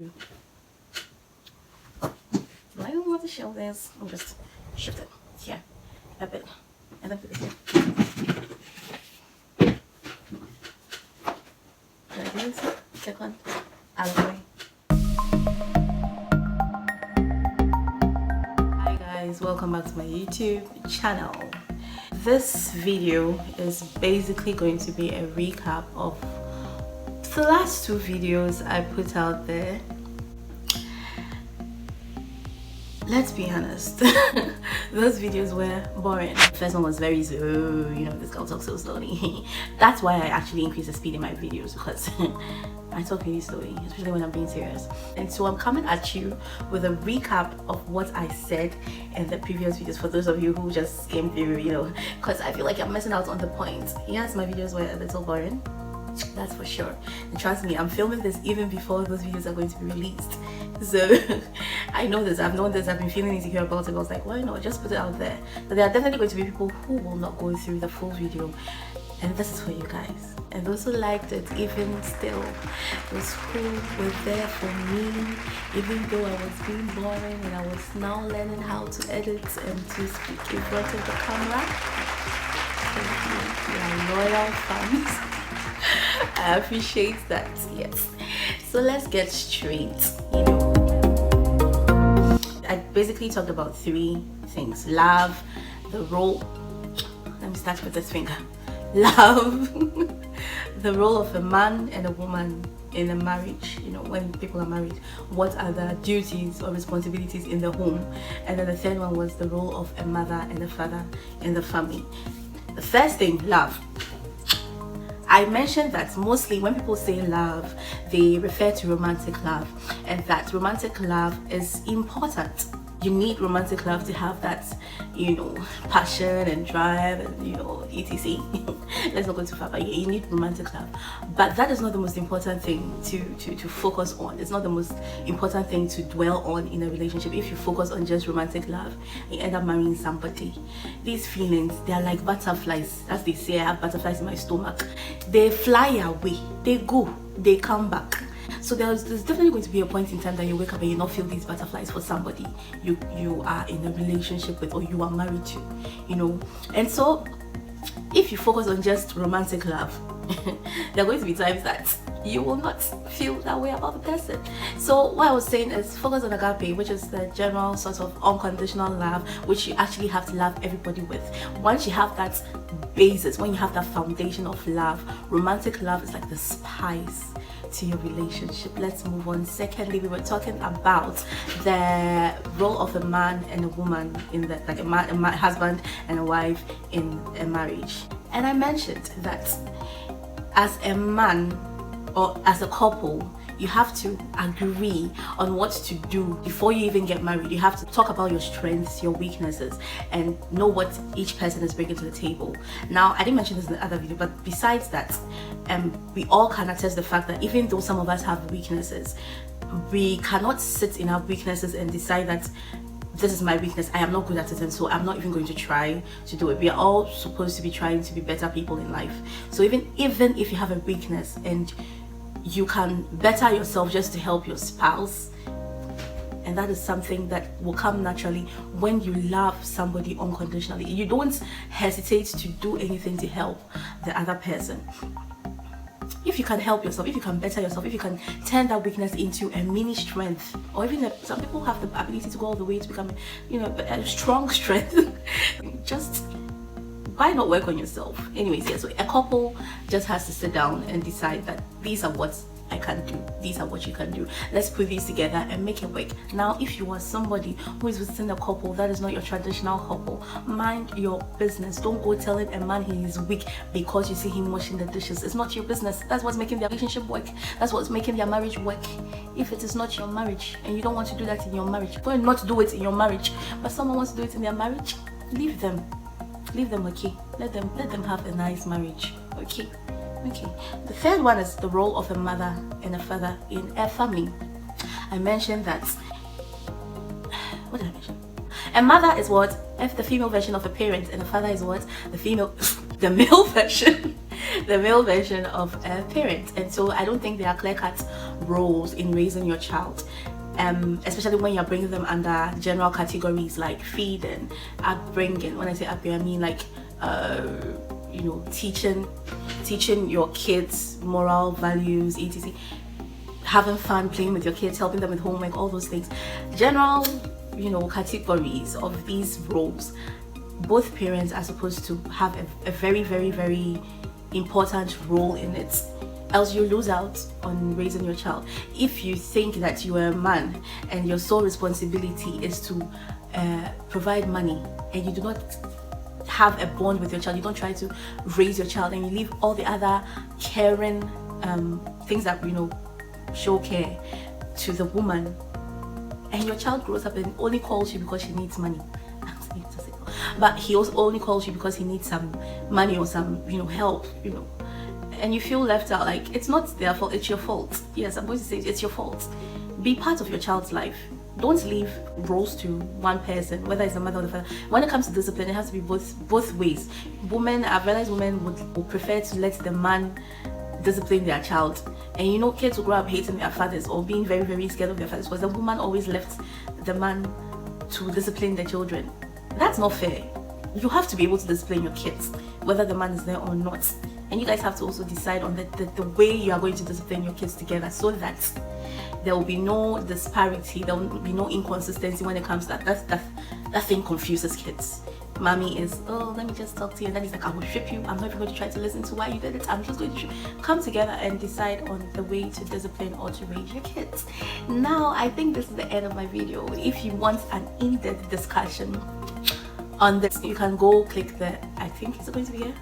Do I even want to show this? I'll just shift it here a bit and then put it here. There it is. Second, out of the way. Hi guys, welcome back to my YouTube channel. This video is basically going to be a recap of the last two videos I put out there. Let's be honest, those videos were boring. The first one was very slow, you know, this girl talks so slowly. That's why I actually increase the speed in my videos, because I talk really slowly, especially when I'm being serious. And so I'm coming at you with a recap of what I said in the previous videos for those of you who just came through, you know, because I feel like I'm missing out on the point. Yes, my videos were a little boring, that's for sure. And trust me, I'm filming this even before those videos are going to be released. So I know this, I've known this, I've been feeling insecure about it. I was like, why not just put it out there? But there are definitely going to be people who will not go through the full video, and this is for you guys. And those who liked it, even still, those who were there for me, even though I was being boring and I was now learning how to edit and to speak in front of the camera. Thank you, you are loyal fans. I appreciate that, yes. So let's get straight, you know. I basically talked about three things: love, the role, let me start with this finger, love, the role of a man and a woman in a marriage, you know, when people are married, what are the duties or responsibilities in the home, and then the third one was the role of a mother and a father in the family. The first thing, love. I mentioned that mostly when people say love, they refer to romantic love, and that romantic love is important. You need romantic love to have that, you know, passion and drive and, you know, etc. Let's not go too far, but yeah, you need romantic love. But that is not the most important thing to focus on. It's not the most important thing to dwell on in a relationship. If you focus on just romantic love, you end up marrying somebody. These feelings, they are like butterflies. As they say, I have butterflies in my stomach. They fly away, they go, they come back. So there's definitely going to be a point in time that you wake up and you not feel these butterflies for somebody you are in a relationship with or you are married to, you know. And so if you focus on just romantic love, there are going to be times that you will not feel that way about the person. So what I was saying is focus on agape, which is the general sort of unconditional love, which you actually have to love everybody with. Once you have that basis, when you have that foundation of love, romantic love is like the spice to your relationship. Let's move on. Secondly, we were talking about the role of a man and a woman in the, like a husband and a wife in a marriage. And I mentioned that as a man or as a couple, you have to agree on what to do before you even get married. You have to talk about your strengths, your weaknesses, and know what each person is bringing to the table. Now, I didn't mention this in the other video, but besides that, we all can attest the fact that even though some of us have weaknesses, we cannot sit in our weaknesses and decide that this is my weakness, I am not good at it, and so I'm not even going to try to do it. We are all supposed to be trying to be better people in life. So even if you have a weakness and you can better yourself just to help your spouse, and that is something that will come naturally when you love somebody unconditionally. You don't hesitate to do anything to help the other person. If you can help yourself, if you can better yourself, if you can turn that weakness into a mini strength, or even some people have the ability to go all the way to become, you know, a strong strength, just why not work on yourself? Anyways, yeah, so a couple just has to sit down and decide that these are what I can do, these are what you can do. Let's put these together and make it work. Now, if you are somebody who is within a couple that is not your traditional couple, mind your business. Don't go telling a man he is weak because you see him washing the dishes. It's not your business. That's what's making their relationship work. That's what's making their marriage work. If it is not your marriage and you don't want to do that in your marriage, go and not do it in your marriage, but someone wants to do it in their marriage, leave them, okay? Let them have a nice marriage, okay? The third one is the role of a mother and a father in a family. I mentioned that, what did I mention? A mother is what? If the female version of a parent, and a father is what? The male version of a parent. And so I don't think there are clear-cut roles in raising your child, especially when you're bringing them under general categories like feeding, upbringing. When I say upbringing, I mean like you know, teaching your kids moral values, etc., having fun playing with your kids, helping them with homework, all those things. General, you know, categories of these roles, both parents are supposed to have a very, very, very important role in it, else you lose out on raising your child. If you think that you are a man and your sole responsibility is to provide money, and you do not have a bond with your child, you don't try to raise your child, and you leave all the other caring things that, you know, show care to the woman, and your child grows up and only calls you because she needs money, but he also only calls you because he needs some money or some, you know, help, you know, and you feel left out, like it's not their fault, it's your fault. Yes, I'm going to say it's your fault. Be part of your child's life. Don't leave roles to one person, whether it's the mother or the father. When it comes to discipline, it has to be both ways. Women, I've realized women would prefer to let the man discipline their child, and you know, kids will grow up hating their fathers or being very, very scared of their fathers because the woman always left the man to discipline the children. That's not fair. You have to be able to discipline your kids whether the man is there or not, and you guys have to also decide on the way you are going to discipline your kids together, so that there will be no disparity, there will be no inconsistency when it comes to that thing confuses kids. Mommy is, oh, let me just talk to you, and then he's like, I will strip you, I'm not even going to try to listen to why you did it, I'm just going to come together and decide on the way to discipline or to raise your kids. Now, I think this is the end of my video. If you want an in-depth discussion on this, you can go click the, I think it's going to be here.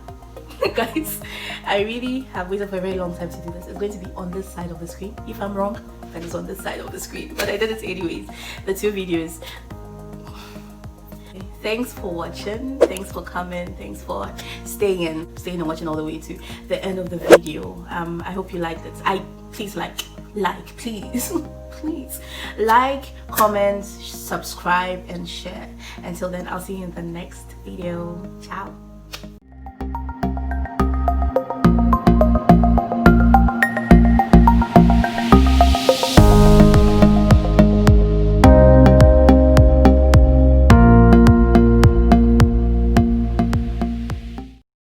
Guys, I really have waited for a very long time to do this. It's going to be on this side of the screen. If I'm wrong, then it's on this side of the screen, but I did it anyways, the two videos. Thanks for watching, thanks for coming, thanks for staying and watching all the way to the end of the video. I hope you liked it. Please please please like, comment, subscribe and share. Until then, I'll see you in the next video. Ciao.